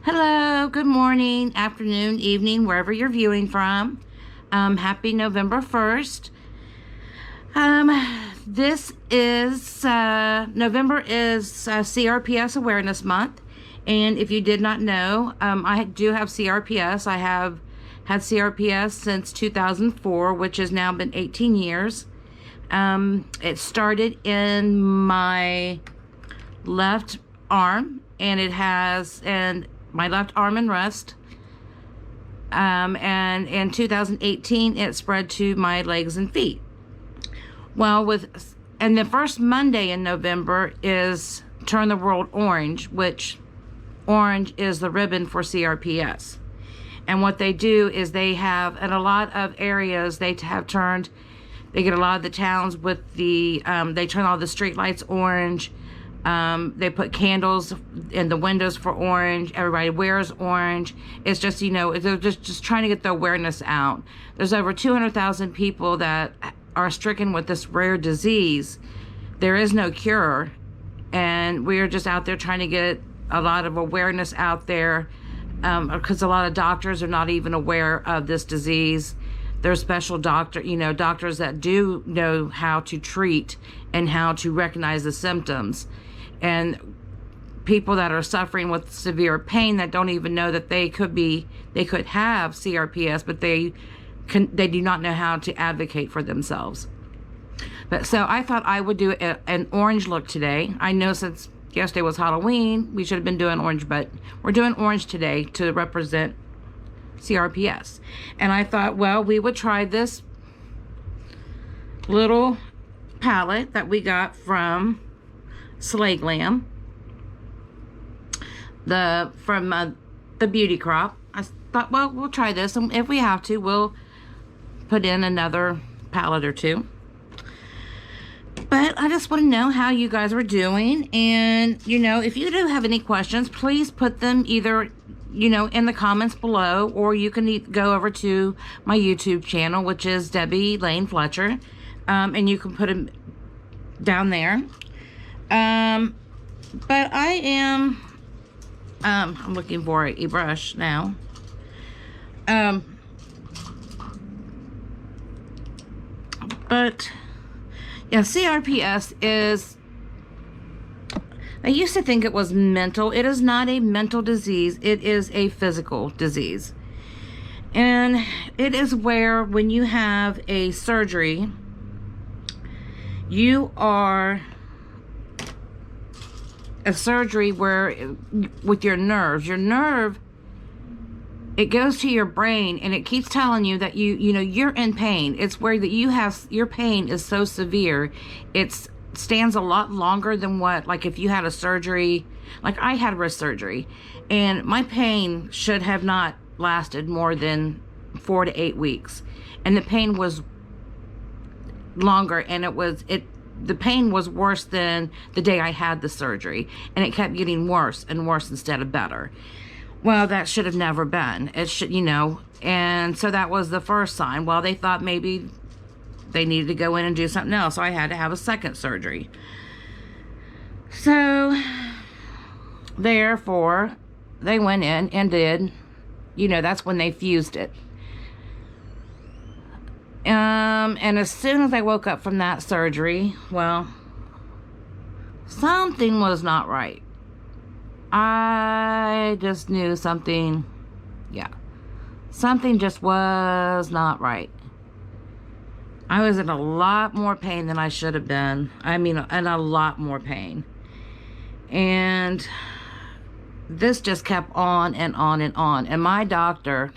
Hello, good morning, afternoon, evening, wherever you're viewing from. Happy November 1st. This is, November is CRPS Awareness Month. And if you did not know, I do have CRPS. I have had CRPS since 2004, which has now been 18 years. It started in my left arm, and my left arm and wrist. And in 2018, it spread to my legs and feet. Well, and the first Monday in November is Turn the World Orange, which orange is the ribbon for CRPS. And what they do is they have, in a lot of areas, they get a lot of the towns with they turn all the street lights orange. They put candles in the windows for orange. Everybody wears orange. It's just, they're just trying to get the awareness out. There's over 200,000 people that are stricken with this rare disease. There is no cure. And we're just out there trying to get a lot of awareness out there, because a lot of doctors are not even aware of this disease. There's special doctors that do know how to treat and how to recognize the symptoms. And people that are suffering with severe pain that don't even know that they could have CRPS, but they do not know how to advocate for themselves. But so I thought I would do an orange look today. I know since yesterday was Halloween, we should have been doing orange, but we're doing orange today to represent CRPS. And I thought, well, we would try this little palette that we got from Slay Glam, from the Beauty Crop. I thought, well, we'll try this, and if we have to, we'll put in another palette or two. But I just want to know how you guys are doing, and if you do have any questions, please put them either in the comments below, or you can go over to my YouTube channel, which is Debbie Lane Fletcher, and you can put them down there. But I am, I'm looking for a brush now. But yeah, CRPS is, I used to think it was mental. It is not a mental disease. It is a physical disease. And it is where, when you have a surgery, you are a surgery where, with your nerve, it goes to your brain, and it keeps telling you that you're in pain. It's where that your pain is so severe, it stands a lot longer than like if you had a surgery. Like I had wrist surgery, and my pain should have not lasted more than 4 to 8 weeks, and the pain was longer, and the pain was worse than the day I had the surgery, and it kept getting worse and worse instead of better. Well, that should have never been. It should, and so that was the first sign. Well, they thought maybe they needed to go in and do something else, so I had to have a second surgery. So, therefore, they went in and did, that's when they fused it. And as soon as I woke up from that surgery, well, something was not right. I just knew something just was not right. I was in a lot more pain than I should have been. I mean, in a lot more pain. And this just kept on and on and on. And my doctor,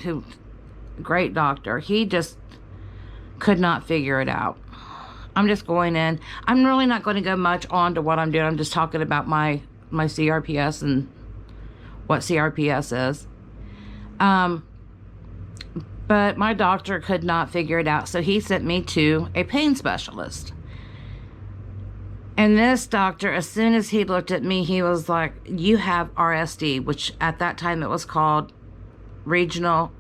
great doctor, he just could not figure it out. I'm just going in. I'm really not going to go much on to what I'm doing. I'm just talking about my CRPS and what CRPS is. But my doctor could not figure it out, so he sent me to a pain specialist. And this doctor, as soon as he looked at me, he was like, you have RSD, which at that time it was called reflex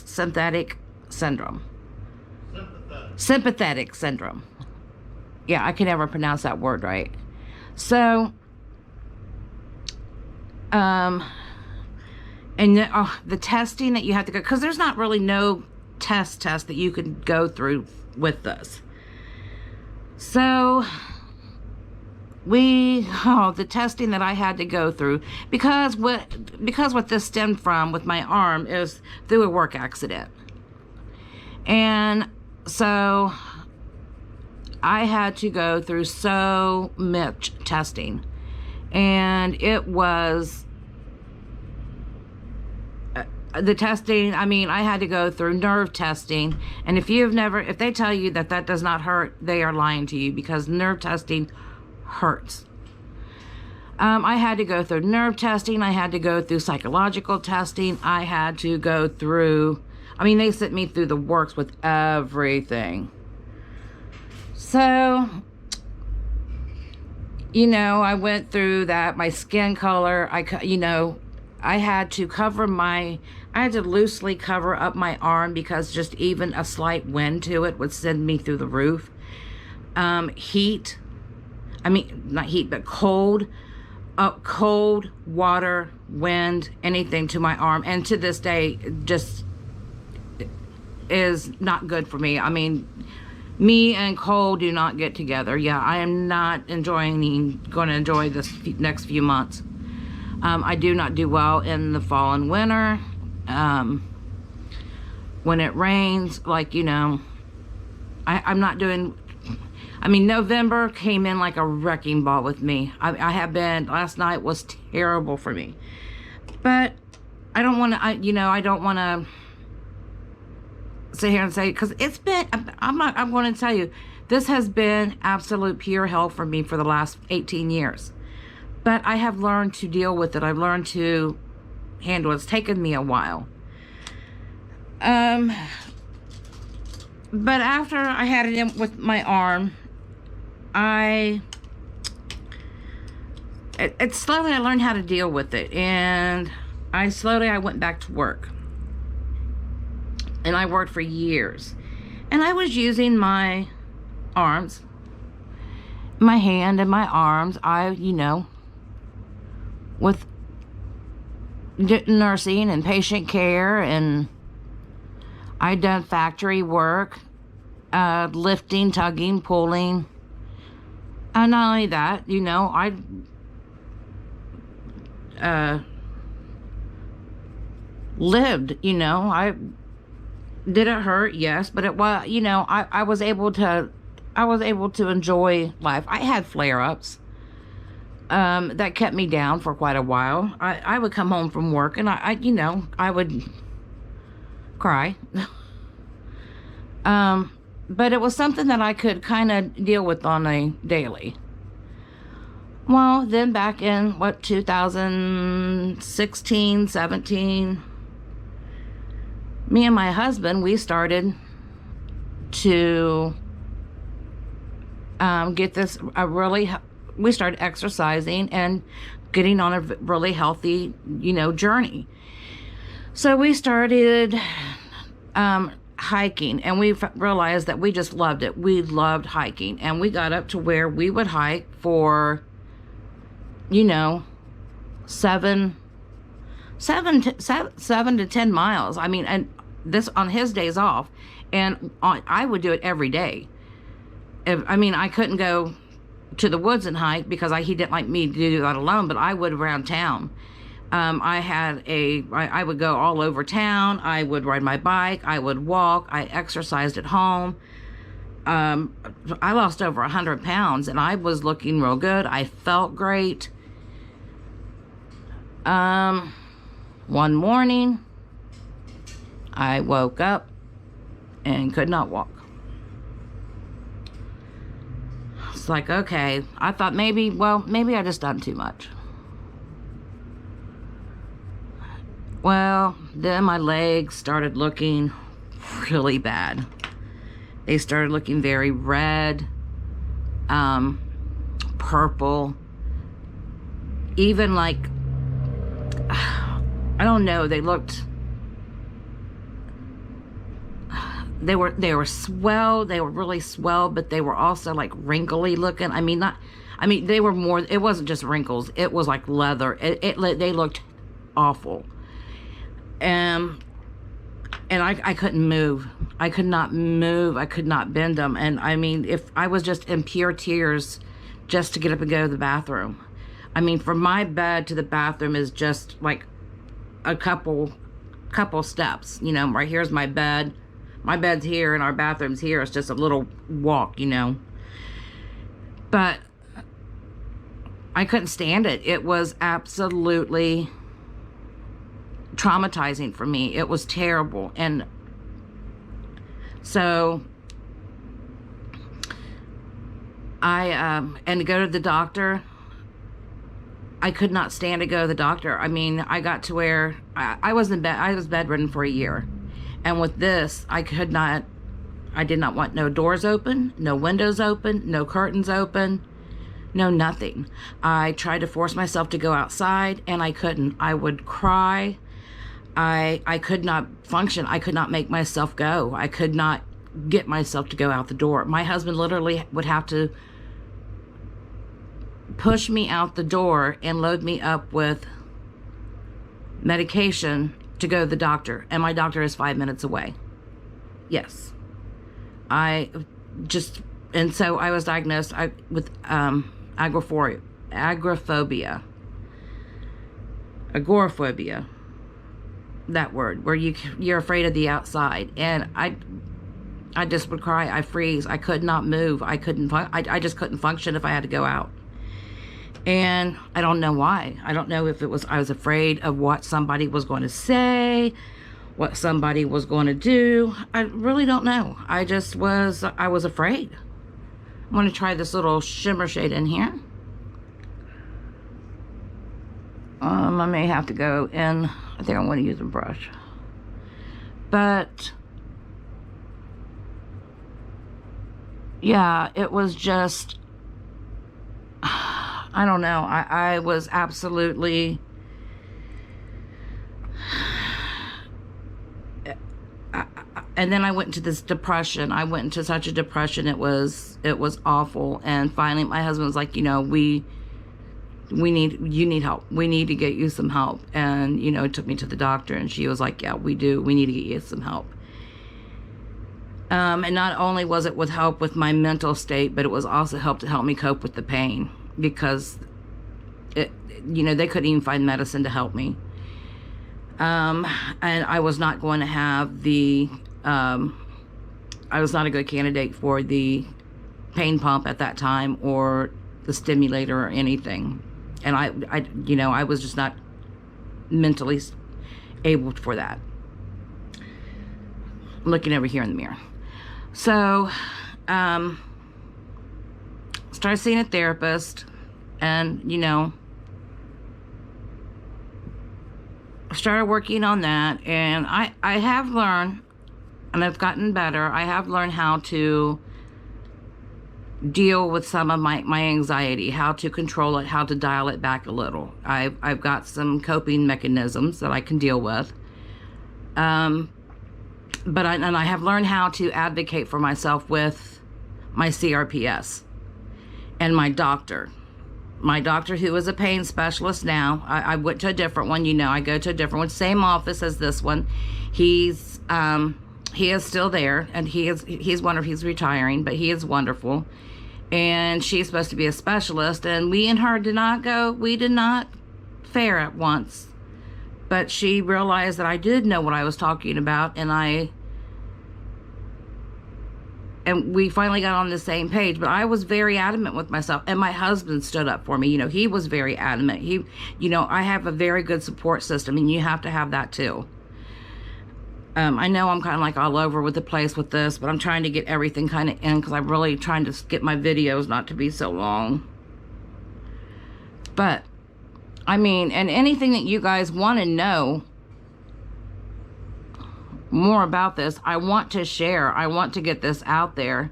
synthetic syndrome. Sympathetic syndrome. Yeah, I can never pronounce that word right. So Um, and the testing that you have to go, because there's not really no test that you could go through with this. So the testing that I had to go through, because what this stemmed from with my arm is through a work accident. And so I had to go through so much testing, and it was the testing. I mean, I had to go through nerve testing, and if they tell you that does not hurt, they are lying to you, because nerve testing hurts. I had to go through nerve testing. I had to go through psychological testing. I had to go through, I mean, they sent me through the works with everything. So, I went through that. My skin color, I had to loosely cover up my arm, because just even a slight wind to it would send me through the roof. Heat, I mean, not heat, but cold water, wind, anything to my arm. And to this day, just is not good for me. I mean, me and cold do not get together. Yeah, I am not going to enjoy this next few months. I do not do well in the fall and winter. When it rains, I'm not doing, November came in like a wrecking ball with me. Last night was terrible for me. But I don't want to, I don't want to sit here and say, because I'm going to tell you, this has been absolute pure hell for me for the last 18 years. But I have learned to deal with it. I've learned to handle it. It's taken me a while. But after I had it in with my arm, slowly I learned how to deal with it. And I went back to work. And I worked for years. And I was using my arms, my hand and my arms. With nursing and patient care, and I'd done factory work, lifting, tugging, pulling. And not only that, I lived, did it hurt? Yes, but it was, I was able to enjoy life. I had flare-ups that kept me down for quite a while. I would come home from work and I would cry. But it was something that I could kind of deal with on a daily. Well, then back in 2016, 17, me and my husband, we started to we started exercising and getting on a really healthy, journey. So we started hiking, and we realized that we just loved it. We loved hiking, and we got up to where we would hike for, 7 to 10 miles. And this on his days off, and I would do it every day. I couldn't go to the woods and hike because he didn't like me to do that alone, but I would around town. I would go all over town. I would ride my bike. I would walk. I exercised at home. I lost over 100 pounds, and I was looking real good. I felt great. One morning, I woke up and could not walk. It's like, okay, I thought maybe I just done too much. Well, then my legs started looking really bad. They started looking very red, purple, even like, I don't know, they looked they were swell. They were really swell, but they were also like wrinkly looking. I mean, they were more, it wasn't just wrinkles. It was like leather. They looked awful. And I couldn't move. I could not move. I could not bend them. And I mean, if I was just in pure tears just to get up and go to the bathroom. I mean, from my bed to the bathroom is just like a couple steps. You know, right here's my bed. My bed's here and our bathroom's here. It's just a little walk, you know. But I couldn't stand it. It was absolutely traumatizing for me. It was terrible. And so and to go to the doctor, I could not stand to go to the doctor. I mean, I got to where I was in bed. I was bedridden for a year. And with this, I did not want no doors open, no windows open, no curtains open, no nothing. I tried to force myself to go outside and I couldn't. I would cry. I could not function. I could not make myself go. I could not get myself to go out the door. My husband literally would have to push me out the door and load me up with medication to go to the doctor. And my doctor is 5 minutes away. Yes. And so I was diagnosed with agoraphobia. That word, where you're afraid of the outside. And I just would cry. I freeze. I could not move. I just couldn't function if I had to go out. And I don't know why. I don't know if I was afraid of what somebody was going to say, what somebody was going to do. I really don't know. I was afraid. I'm going to try this little shimmer shade in here. I may have to go in. I think I want to use a brush. But yeah, it was just, I don't know. I was absolutely, and then I went into this depression. I went into such a depression. It was awful. And finally my husband was like, you know, you need help. We need to get you some help. And, you know, it took me to the doctor and she was like, yeah, we do. We need to get you some help. And not only was it with help with my mental state, but it was also help to help me cope with the pain, because you know, they couldn't even find medicine to help me. And I was not going to have I was not a good candidate for the pain pump at that time or the stimulator or anything. And I was just not mentally able for that. I'm looking over here in the mirror. So, started seeing a therapist, and, you know, started working on that. And I have learned, and I've gotten better, I have learned how to deal with some of my anxiety, how to control it, how to dial it back a little. I've got some coping mechanisms that I can deal with. But I have learned how to advocate for myself with my CRPS and my doctor. My doctor, who is a pain specialist now, I went to a different one. You know, I go to a different one, same office as this one. He is still there, and he's wonderful. He's retiring, but he is wonderful. And she's supposed to be a specialist, and we and her did not fare at once. But she realized that I did know what I was talking about, and we finally got on the same page. But I was very adamant with myself, and my husband stood up for me. You know, he was very adamant. I have a very good support system, and you have to have that too. I know I'm kind of like all over with the place with this, but I'm trying to get everything kind of in, because I'm really trying to get my videos not to be so long. But I mean, and anything that you guys want to know more about this, I want to share. I want to get this out there.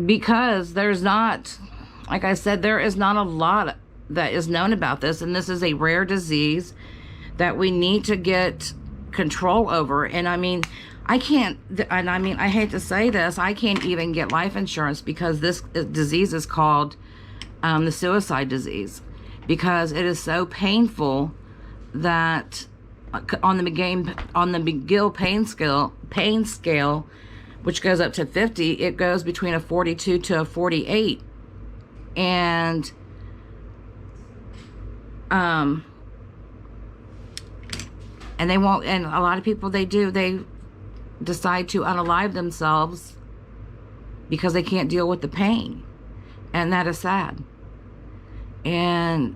Because there's not, like I said, there is not a lot that is known about this. And this is a rare disease that we need to get control over. And I mean, I can't, and I mean, I hate to say this, I can't even get life insurance because this disease is called the suicide disease, because it is so painful that on the McGill pain scale, which goes up to 50, it goes between a 42 to a 48. And they won't, and a lot of people, they decide to unalive themselves because they can't deal with the pain. And that is sad. And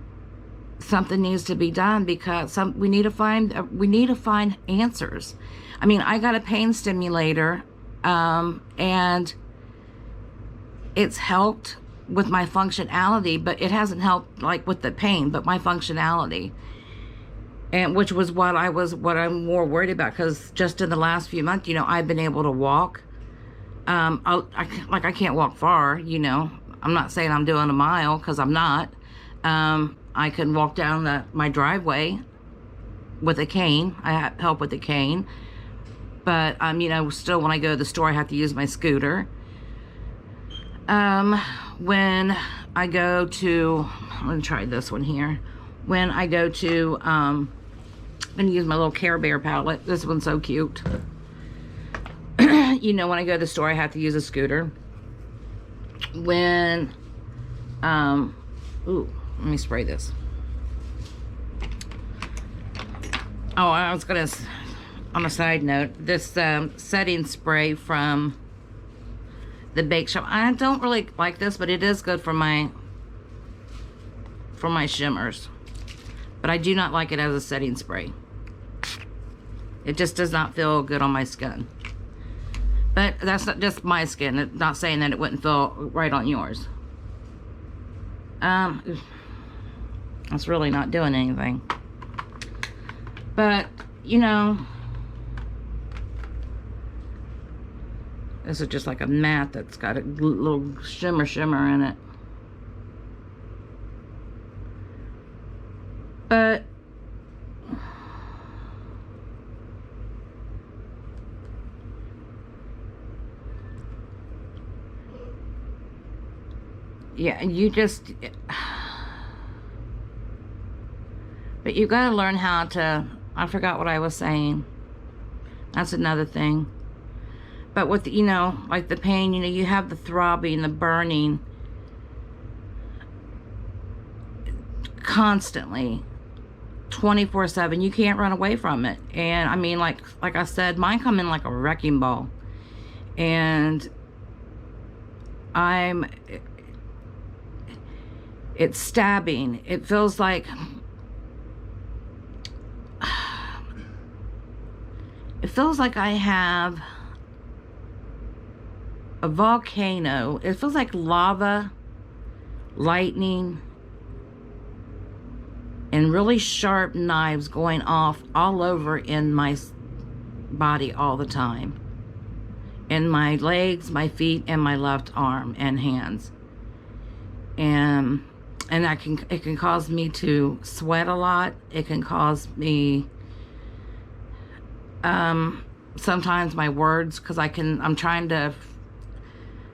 something needs to be done, because we need to find answers. I mean, I got a pain stimulator, and it's helped with my functionality, but it hasn't helped like with the pain, but my functionality. And which was what I'm more worried about, because just in the last few months, you know, I've been able to walk. I can't walk far, you know. I'm not saying I'm doing a mile, because I'm not. I can walk down my driveway with a cane. I have help with the cane. But, you know, still when I go to the store, I have to use my scooter. When I go to, I'm going to try this one here. When I go to, I'm going to use my little Care Bear palette. This one's so cute. You know, when I go to the store, I have to use a scooter. When, ooh, let me spray this. Oh, I was going to, on a side note, this setting spray from the Bake Shop. I don't really like this, but it is good for my shimmers. But I do not like it as a setting spray. It just does not feel good on my skin. But that's not just my skin. It's not saying that it wouldn't feel right on yours. It's really not doing anything. But, you know, this is just like a mat that's got a little shimmer in it. But yeah, you just, but you got to learn how to, I forgot what I was saying. That's another thing. But with, you know, like the pain, you know, you have the throbbing, the burning constantly, 24/7. You can't run away from it. And I mean, like I said, mine come in like a wrecking ball. And it's stabbing. It feels like, I have a volcano. It feels like lava, lightning, and really sharp knives going off all over in my body all the time. In my legs, my feet, and my left arm and hands. And it can cause me to sweat a lot. It can cause me sometimes my words, because I'm trying to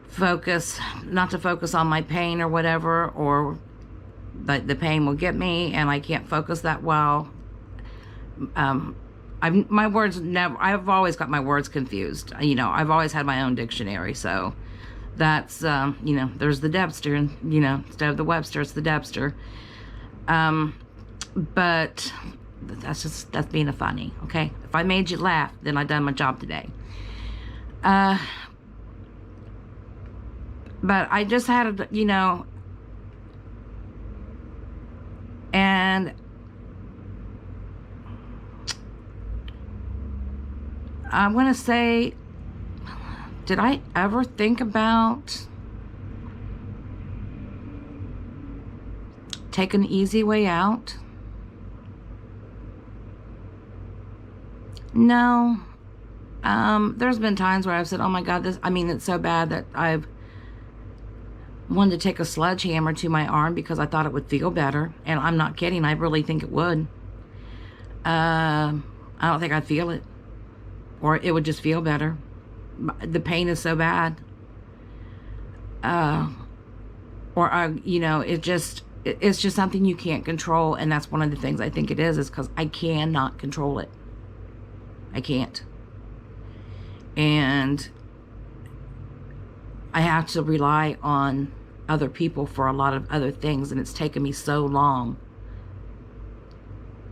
focus, not to focus on my pain or whatever, or the pain will get me and I can't focus that well. My words never, I've always got my words confused. You know, I've always had my own dictionary, so that's, you know, there's the Debster, and, you know, instead of the Webster, it's the Debster. But that's being a funny, okay? If I made you laugh, then I done my job today. But I just had, you know, and I want to say, did I ever think about taking the easy way out? No. There's been times where I've said, oh my God, it's so bad that I've wanted to take a sledgehammer to my arm because I thought it would feel better. And I'm not kidding. I really think it would. I don't think I'd feel it. Or it would just feel better. The pain is so bad. It's just something you can't control. And that's one of the things I think it is because I cannot control it. I can't. And I have to rely on other people for a lot of other things. And it's taken me so long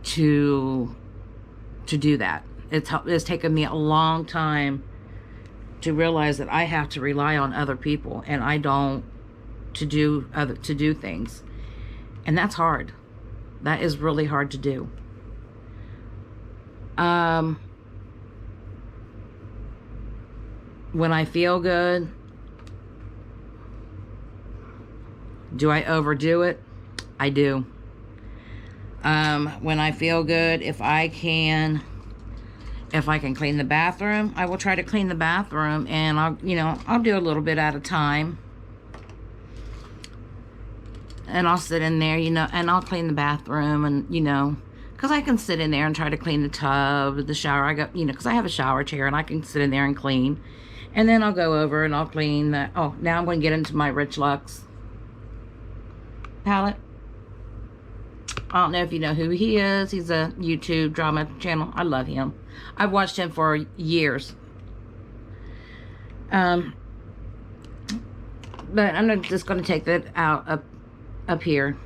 to do that. It's taken me a long time to realize that I have to rely on other people and I don't to do things. And that's hard. That is really hard to do. When I feel good, do I overdo it? I do. When I feel good, if I can clean the bathroom, I will try to clean the bathroom, and I'll do a little bit at a time. And I'll sit in there, and I'll clean the bathroom, and, because I can sit in there and try to clean the tub, the shower. I got, because I have a shower chair, and I can sit in there and clean. And then I'll go over and I'll clean the, now I'm going to get into my Rich Lux palette. I don't know if you know who he is. He's a YouTube drama channel. I love him. I've watched him for years. But I'm just going to take that out up here.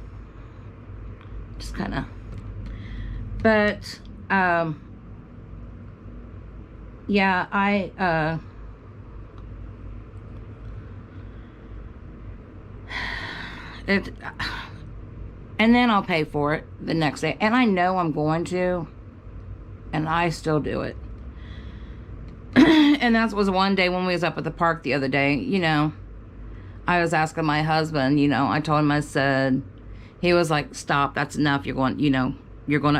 Just kind of. But, yeah, and then I'll pay for it the next day. And I know I'm going to. And I still do it. And that was one day when we was up at the park the other day. I was asking my husband, I told him, I said, he was like, stop, that's enough. You're going to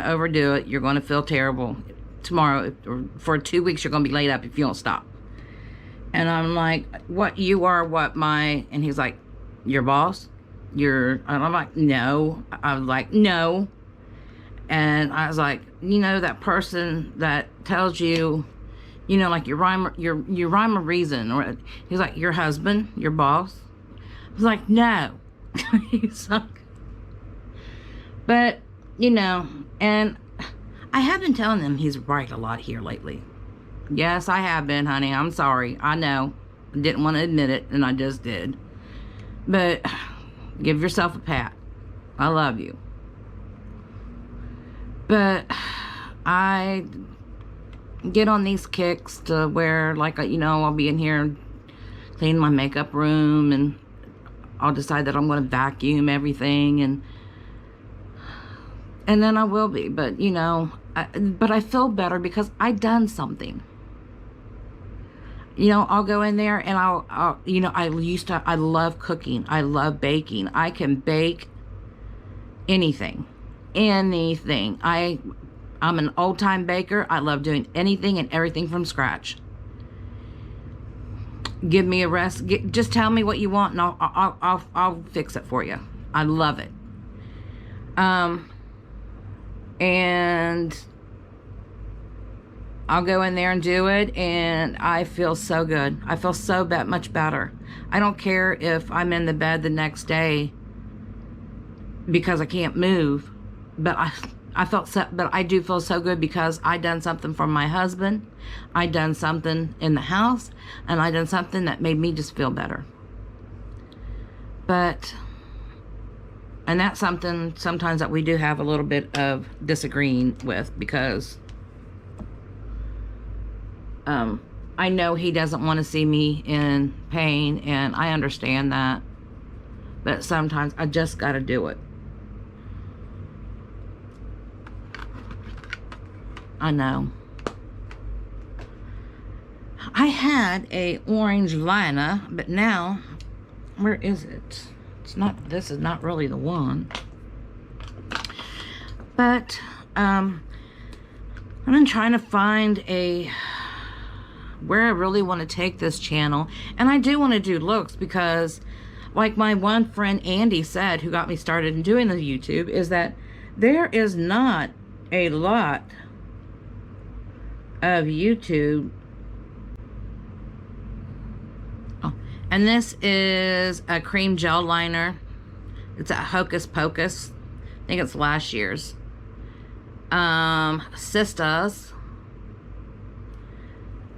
overdo it. You're going to feel terrible. Tomorrow, or for 2 weeks, you're going to be laid up if you don't stop. And I'm like, what, you are what, and he's like, your boss? And I'm like, no. I was like, no. And I was like, that person that tells you, like your rhyme of reason. Or he's like, your husband, your boss. I was like, no. He's like, but, and I have been telling them he's right a lot here lately. Yes, I have been, honey. I'm sorry. I know. I didn't want to admit it, and I just did. But give yourself a pat. I love you. But I get on these kicks to where, like, I'll be in here cleaning my makeup room, and I'll decide that I'm going to vacuum everything, and then I will be. But, but I feel better because I done something. I'll go in there and I'll I love cooking. I love baking. I can bake anything. I'm an old-time baker. I love doing anything and everything from scratch. Give me a rest. Just tell me what you want and I'll fix it for you. I love it. And I'll go in there and do it, and I feel so good. I feel so much better. I don't care if I'm in the bed the next day because I can't move, but but I do feel so good because I done something for my husband. I done something in the house, and I done something that made me just feel better. And that's something sometimes that we do have a little bit of disagreeing with, because I know he doesn't want to see me in pain, and I understand that. But sometimes I just got to do it. I know. I had a orange liner, but now, where is it? This is not really the one. But, I've been trying to find where I really want to take this channel. And I do want to do looks because, like my one friend Andy said, who got me started in doing the YouTube, is that there is not a lot of YouTube. Oh, and this is a cream gel liner. It's a Hocus Pocus. I think it's last year's. Sista's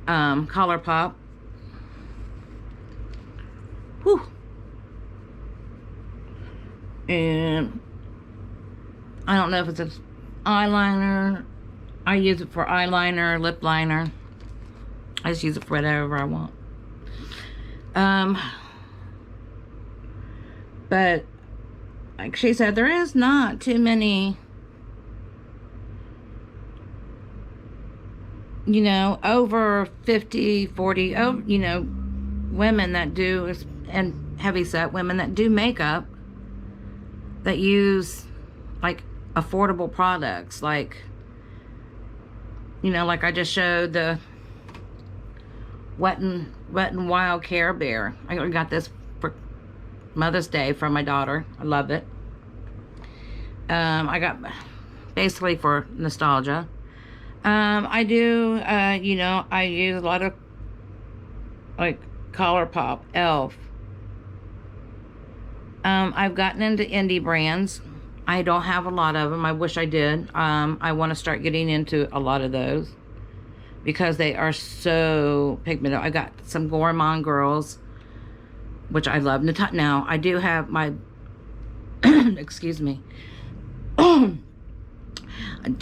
ColourPop. Whew. And I don't know if it's an eyeliner. I use it for eyeliner, lip liner. I just use it for whatever I want. But like she said, there is not too many, you know, over 50, 40, oh, you know, women that do, and heavyset women that do makeup, that use like affordable products, like, you know, like I just showed the Wet n Wild Care Bear. I got this for Mother's Day from my daughter. I love it. I got basically for nostalgia. I do, you know, I use a lot of like ColourPop, Elf. I've gotten into indie brands. I don't have a lot of them. I wish I did. I want to start getting into a lot of those because they are so pigmented. I got some Gourmand Girls, which I love. Now, I do have my, excuse me.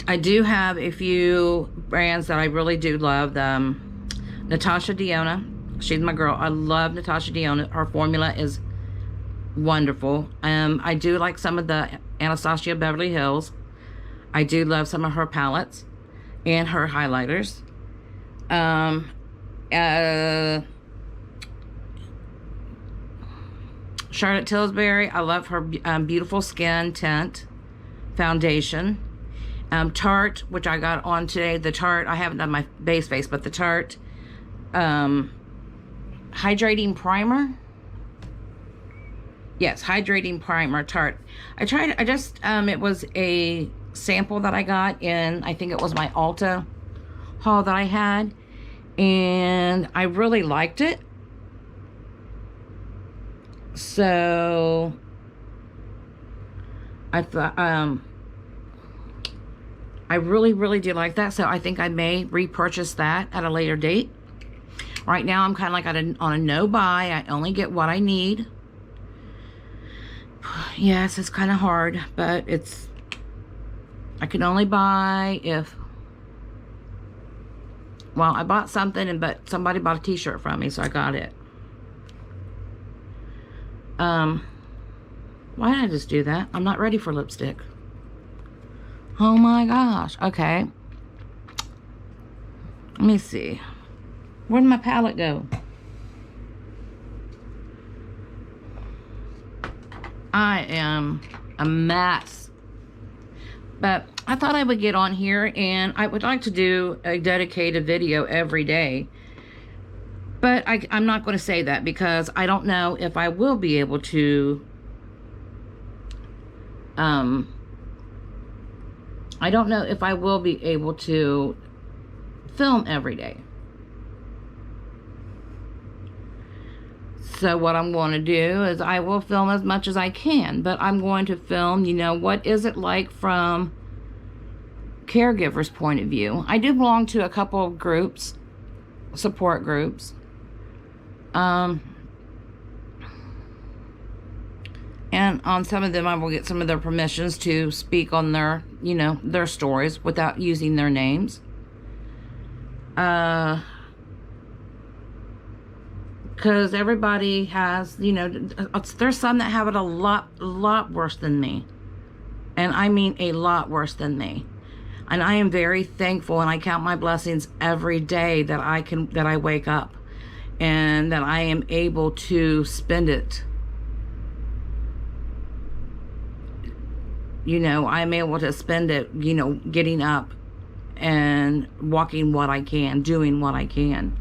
I do have a few brands that I really do love. Natasha Denona. She's my girl. I love Natasha Denona. Her formula is wonderful. I do like some of the Anastasia Beverly Hills. I do love some of her palettes and her highlighters. Charlotte Tilbury, I love her Beautiful Skin Tint Foundation. Tarte, which I got on today. The Tarte, I haven't done my base face, but the Tarte Hydrating Primer. Yes, Hydrating Primer, Tarte. It was a sample that I got in, I think it was my Ulta haul that I had. And I really liked it. So I thought, I really do like that. So I think I may repurchase that at a later date. Right now I'm kind of like on a no buy. I only get what I need. Yes, it's kind of hard, but I can only buy if, well, I bought something, but somebody bought a t-shirt from me, so I got it. Why did I just do that? I'm not ready for lipstick. Oh my gosh. Okay. Let me see. Where'd my palette go? I am a mess. But I thought I would get on here, and I would like to do a dedicated video every day. But I'm not going to say that because I don't know if I will be able to. I don't know if I will be able to film every day. So what I'm going to do is I will film as much as I can, but I'm going to film, you know, what is it like from caregivers' point of view. I do belong to a couple of groups, support groups. And on some of them, I will get some of their permissions to speak on their, you know, their stories without using their names. Because everybody has, you know, there's some that have it a lot worse than me. And I mean a lot worse than me. And I am very thankful, and I count my blessings every day that I wake up and that I am able to spend it. You know, I'm able to spend it, you know, getting up and walking what I can, doing what I can.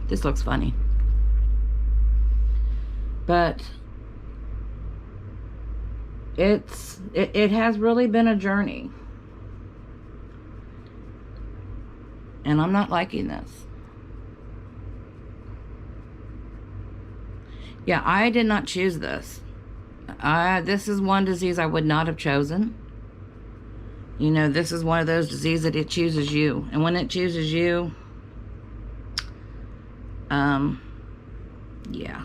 This looks funny. But it has really been a journey. And I'm not liking this. Yeah, I did not choose this. This is one disease I would not have chosen. You know, this is one of those diseases that it chooses you. And when it chooses you, yeah.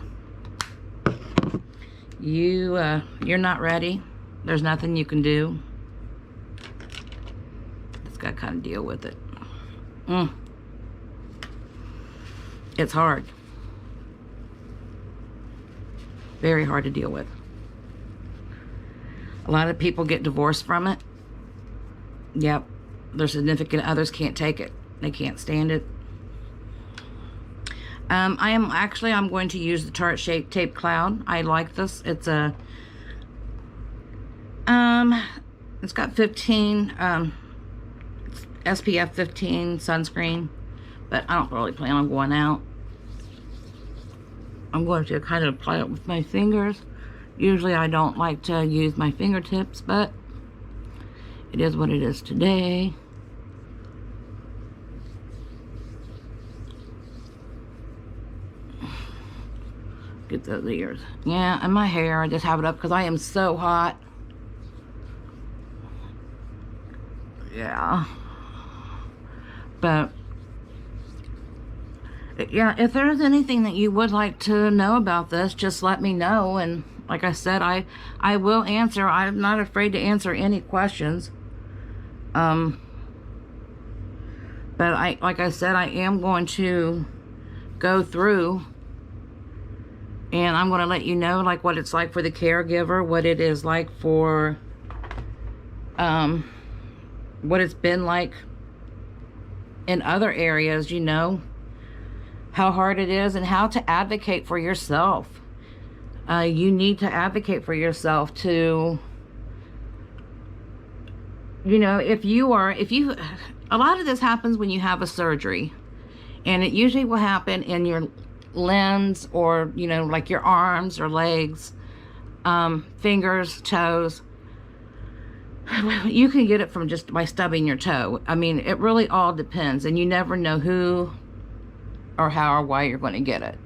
You're not ready. There's nothing you can do. Just gotta kind of deal with it. It's hard. Very hard to deal with. A lot of people get divorced from it. Yep. Their significant others can't take it. They can't stand it. I'm going to use the Tarte Shape Tape Cloud. I like this. It's a it's got 15 SPF 15 sunscreen, but I don't really plan on going out. I'm going to kind of apply it with my fingers. Usually I don't like to use my fingertips, but it is what it is today. Get those ears. Yeah, and my hair, I just have it up because I am so hot. Yeah. But yeah, if there's anything that you would like to know about this, just let me know. And like I said, I will answer. I'm not afraid to answer any questions. But like I said, I am going to go through and I'm going to let you know like what it's like for the caregiver, what it is like for, what it's been like in other areas, you know, how hard it is and how to advocate for yourself. You need to advocate for yourself to, you know, a lot of this happens when you have a surgery, and it usually will happen in your limbs or, you know, like your arms or legs, fingers, toes. You can get it from just by stubbing your toe. I mean, it really all depends, and you never know who or how or why you're going to get it.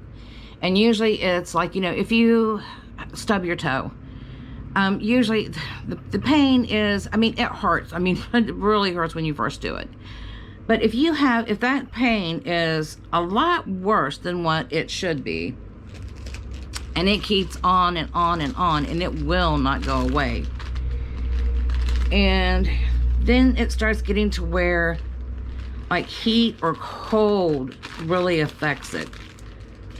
And usually it's like, you know, if you stub your toe, usually the pain is, I mean, it hurts. I mean, it really hurts when you first do it. But if that pain is a lot worse than what it should be, and it keeps on and on and on, and it will not go away. And then it starts getting to where like heat or cold really affects it.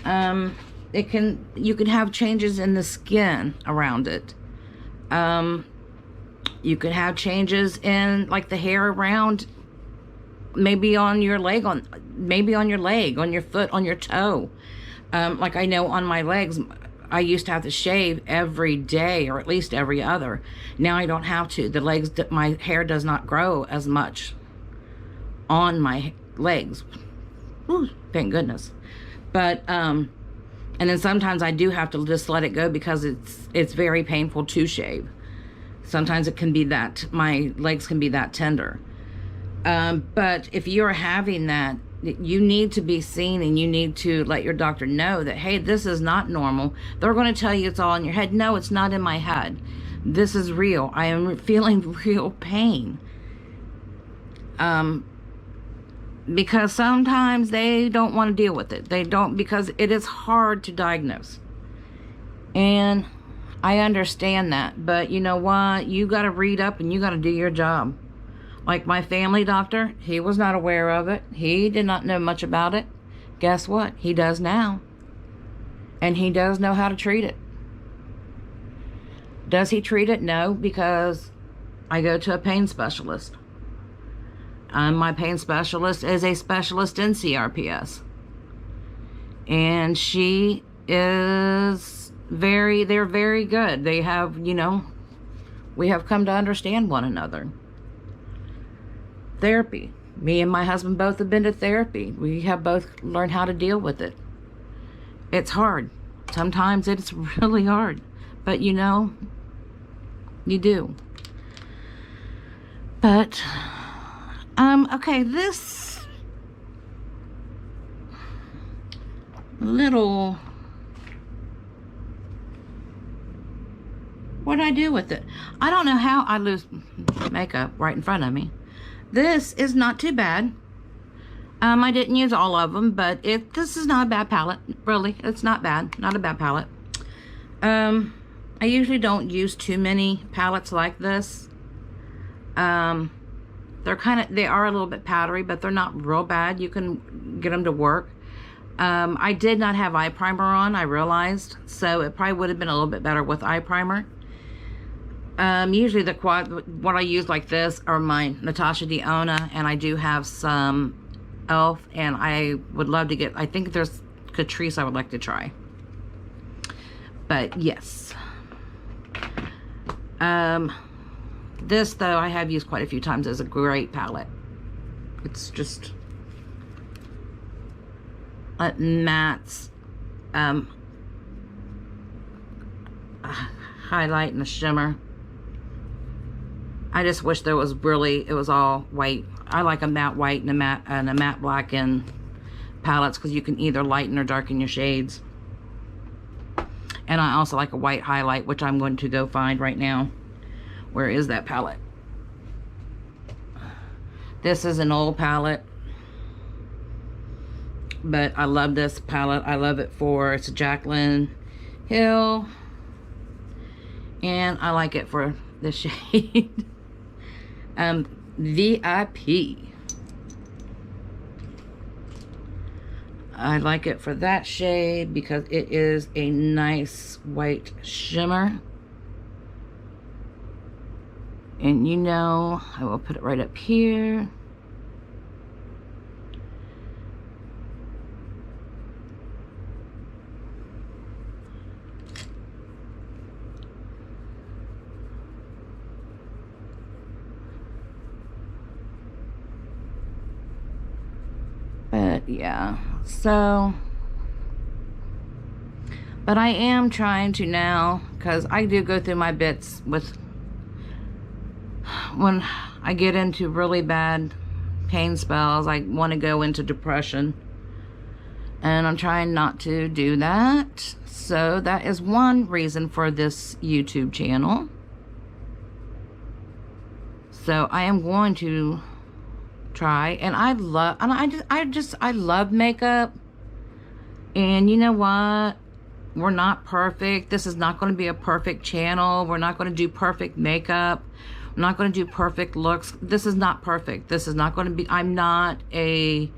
You can have changes in the skin around it. You can have changes in like the hair around, maybe on your leg, on your foot, on your toe. Like I know on my legs, I used to have to shave every day or at least every other. Now I don't have to. The legs, my hair does not grow as much on my legs. Whew, thank goodness. But and then sometimes I do have to just let it go because it's very painful to shave. Sometimes it can be that my legs can be that tender. But if you're having that, you need to be seen, and you need to let your doctor know that, hey, this is not normal. They're going to tell you it's all in your head. No, it's not in my head. This is real. I am feeling real pain. Because sometimes they don't want to deal with it. They don't, because it is hard to diagnose. And I understand that. But you know what? You got to read up and you got to do your job. Like my family doctor, he was not aware of it. He did not know much about it. Guess what? He does now. And he does know how to treat it. Does he treat it? No, because I go to a pain specialist. My pain specialist is a specialist in CRPS. And she is they're very good. They have, you know, we have come to understand one another. Therapy. Me and my husband both have been to therapy. We have both learned how to deal with it. It's hard. Sometimes it's really hard. But you know, you do. But, okay, this little, what'd I do with it? I don't know how I lose makeup right in front of me. This is not too bad. I didn't use all of them, but this is not a bad palette. Really, it's not bad. Not a bad palette. I usually don't use too many palettes like this. They are a little bit powdery, but they're not real bad. You can get them to work. I did not have eye primer on, I realized, so it probably would have been a little bit better with eye primer. Usually what I use like this are my Natasha Denona, and I do have some e.l.f. and I would love to get, I think there's Catrice I would like to try. But yes. This though I have used quite a few times as a great palette. It's just mattes, highlight and a shimmer. I just wish there was it was all white. I like a matte white and a matte black in palettes because you can either lighten or darken your shades. And I also like a white highlight, which I'm going to go find right now. Where is that palette? This is an old palette, but I love this palette. I love it for, it's a Jaclyn Hill, and I like it for the shade VIP. I like it for that shade because it is a nice white shimmer. And you know, I will put it right up here. But yeah, so, but I am trying to now, because I do go through my bits with, when I get into really bad pain spells, I want to go into depression, and I'm trying not to do that. So that is one reason for this YouTube channel. So I am going to try, and I love makeup. And you know what, we're not perfect. This is not going to be a perfect channel. We're not going to do perfect makeup. I'm not going to do perfect looks. This is not perfect. This is not going to be, I'm not a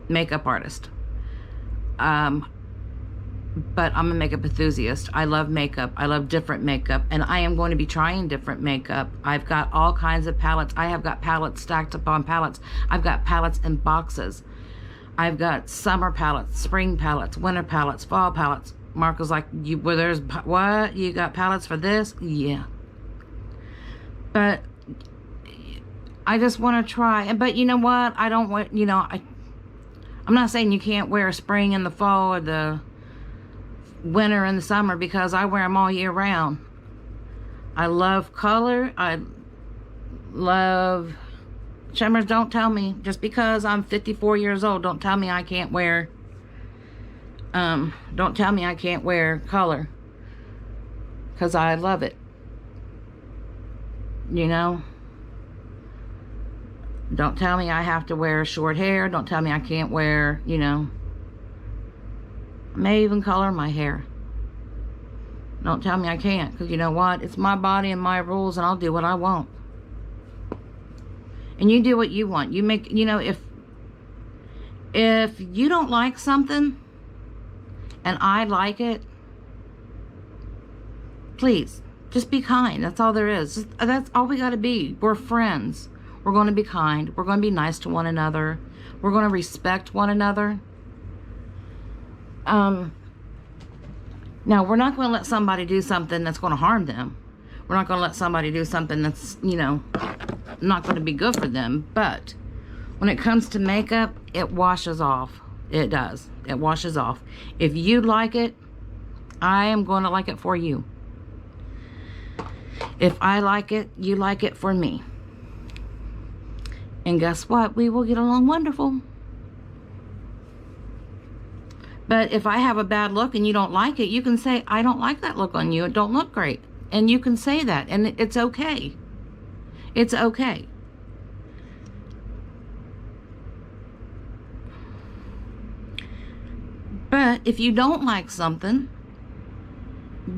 makeup artist. But I'm a makeup enthusiast. I love makeup. I love different makeup, and I am going to be trying different makeup. I've got all kinds of palettes. I have got palettes stacked upon palettes. I've got palettes in boxes. I've got summer palettes, spring palettes, winter palettes, fall palettes. Mark was like, what? You got palettes for this? Yeah. But I just want to try. But you know what? I don't want, you know, I'm not saying you can't wear spring in the fall or the winter and the summer, because I wear them all year round. I love color. I love shimmers. Don't tell me, just because I'm 54 years old, don't tell me I can't wear don't tell me I can't wear color, because I love it. You know, don't tell me I have to wear short hair. Don't tell me I can't wear, you know, I may even color my hair. Don't tell me I can't, because you know what? It's my body and my rules, and I'll do what I want. And you do what you want. You make, you know, if you don't like something and I like it, please, just be kind. That's all there is. That's all we got to be. We're friends. We're going to be kind. We're going to be nice to one another. We're going to respect one another. Now, we're not going to let somebody do something that's going to harm them. We're not going to let somebody do something that's, you know, not going to be good for them. But when it comes to makeup, it washes off. It does. It washes off. If you like it, I am going to like it for you. If I like it, you like it for me. And guess what? We will get along wonderful. But if I have a bad look and you don't like it, you can say, I don't like that look on you. It don't look great. And you can say that, and it's okay. It's okay. But if you don't like something,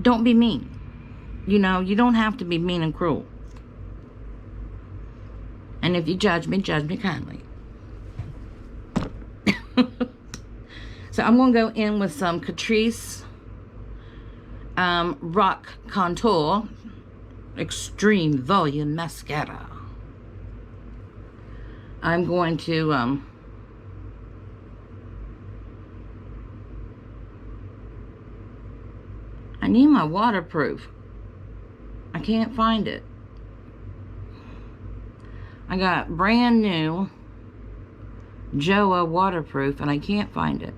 don't be mean. You know, you don't have to be mean and cruel. And if you judge me kindly. So I'm going to go in with some Catrice Rock Contour Extreme Volume Mascara. I'm going to I need my waterproof. I can't find it. I got brand new Joa waterproof and I can't find it.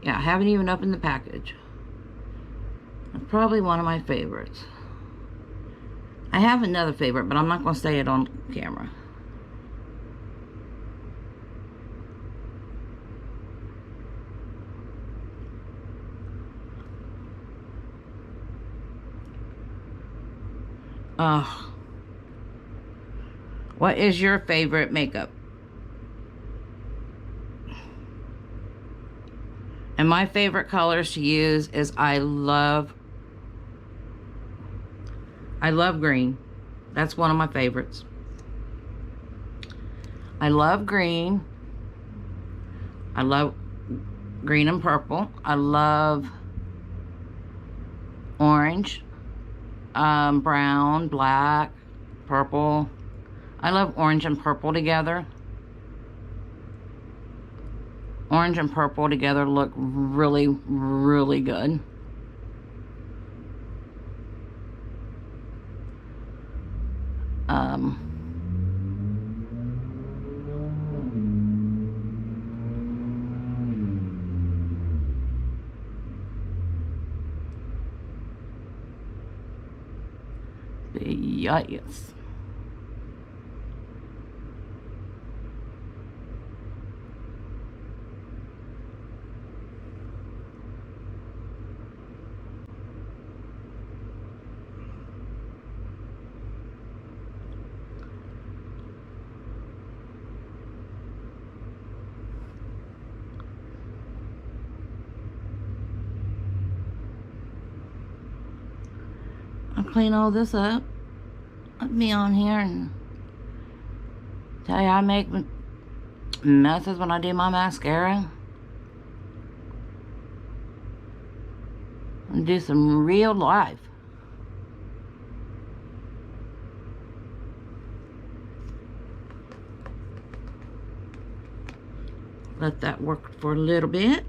Yeah, I haven't even opened the package. It's probably one of my favorites. I have another favorite, but I'm not going to say it on camera. What is your favorite makeup? And my favorite colors to use is I love green. That's one of my favorites. I love green. I love green and purple. I love orange, brown, black, purple. I love orange and purple together. Orange and purple together look really, really good. Yes. I'll clean all this up. Let me on here and tell you I make messes when I do my mascara. And do some real life. Let that work for a little bit.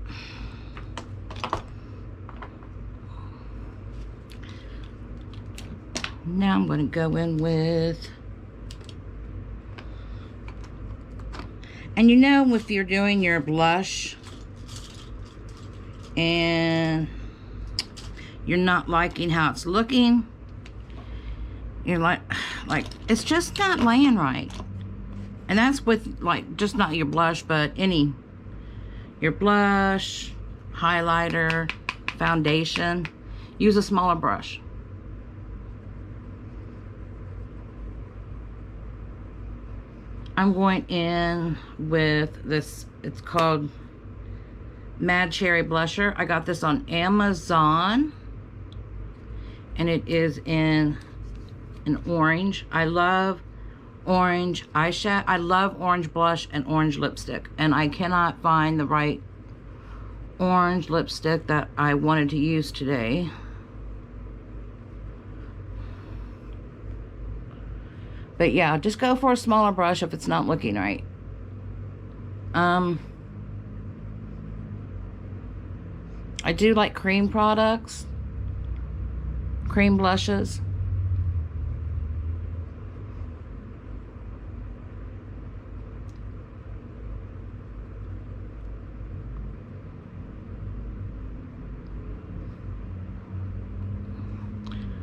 Now I'm going to go in with, and you know, if you're doing your blush and you're not liking how it's looking, you're like it's just not laying right. And that's with like just not your blush, but your blush, highlighter, foundation. Use a smaller brush. I'm going in with this, it's called Mad Cherry Blusher. I got this on Amazon, and it is in an orange. I love orange eyeshadow. I love orange blush and orange lipstick, and I cannot find the right orange lipstick that I wanted to use today. But yeah, just go for a smaller brush if it's not looking right. I do like cream products, cream blushes.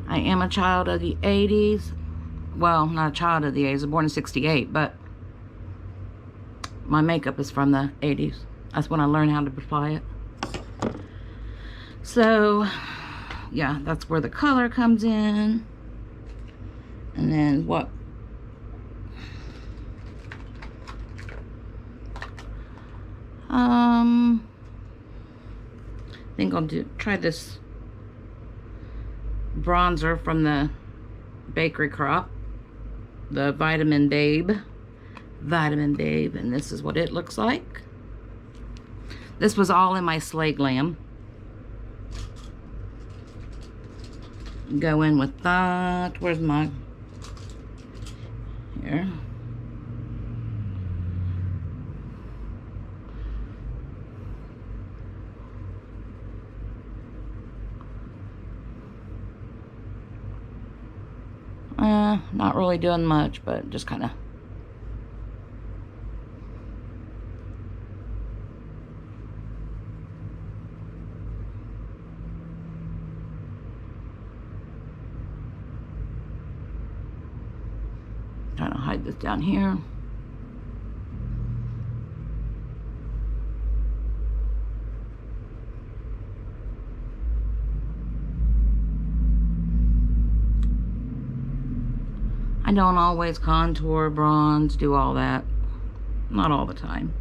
I I am a child of the 80s. Well, not a child of the 80s. I was born in 68, but my makeup is from the 80s. That's when I learned how to apply it. So, yeah, that's where the color comes in. And then what? I think I'll try this bronzer from the Bakery Crop, the Vitamin Babe, and this is what it looks like. This was all in my Slay Glam. Go in with that. Where's my, here. Not really doing much, but just kind of. Trying to hide this down here. I don't always contour, bronze, do all that. Not all the time.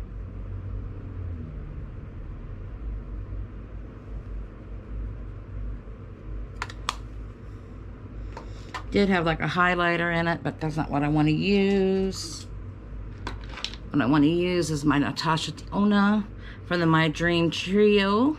Did have like a highlighter in it, but that's not what I want to use. What I want to use is my Natasha Tiona from the My Dream Trio.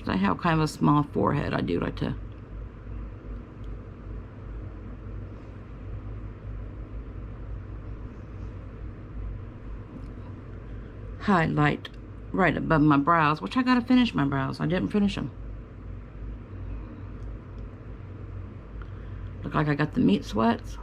I have kind of a small forehead. I do like to highlight right above my brows, which I gotta finish my brows. I didn't finish them. Look like I got the meat sweats.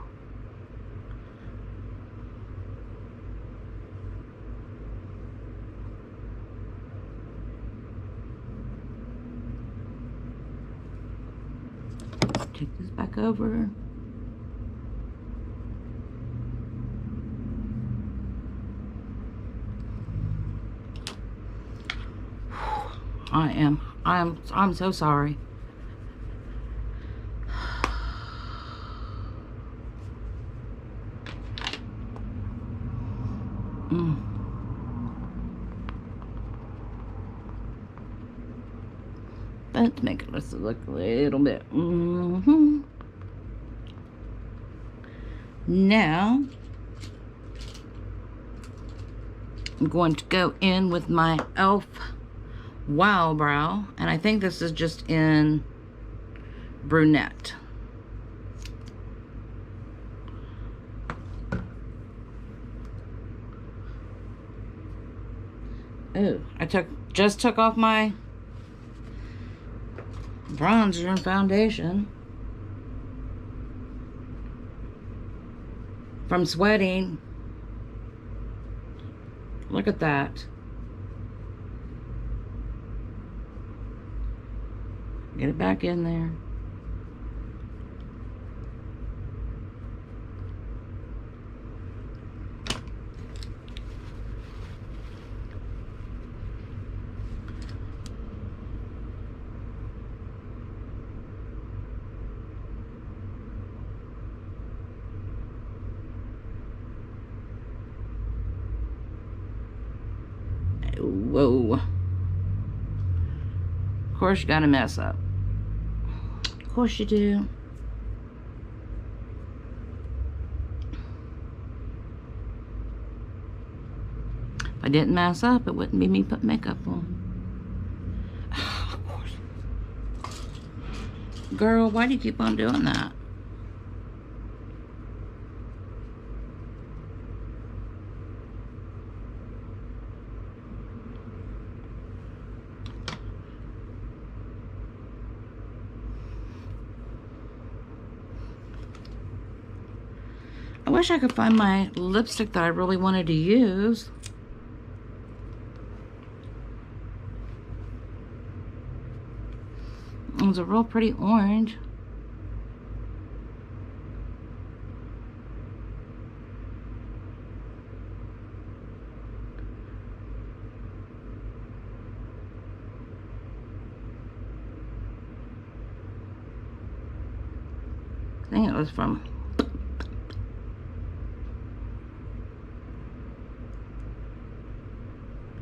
Take this back over. I'm so sorry. Let's make it look a little bit. Now, I'm going to go in with my e.l.f. Wow Brow, and I think this is just in brunette. Oh, I just took off my bronzer and foundation from sweating. Look at that. Get it back in there. Whoa. Of course you gotta mess up. Of course you do. If I didn't mess up, it wouldn't be me putting makeup on. Of course. Girl, why do you keep on doing that? I wish I could find my lipstick that I really wanted to use. It was a real pretty orange. I think it was from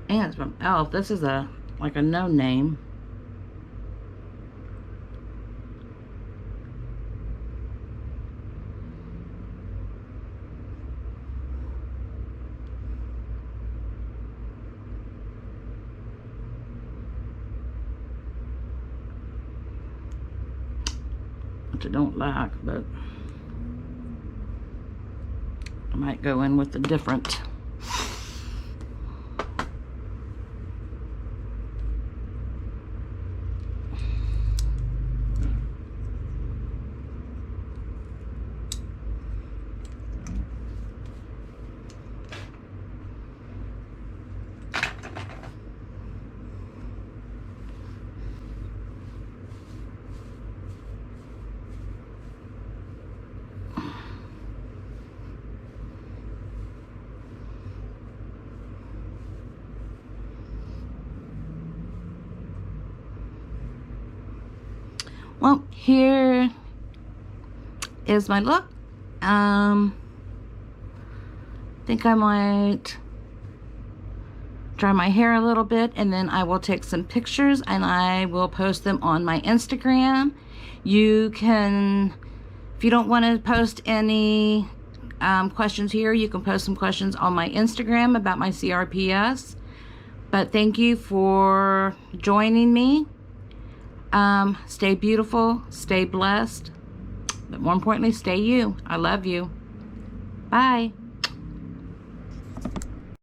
it's from Elf. This is like a no name. Which I don't like, but I might go in with a different. Well, here is my look. Think I might dry my hair a little bit, and then I will take some pictures and I will post them on my Instagram. You can, if you don't want to post any questions here, you can post some questions on my Instagram about my CRPS. But thank you for joining me. Stay beautiful, stay blessed, but more importantly, stay you. I love you. Bye.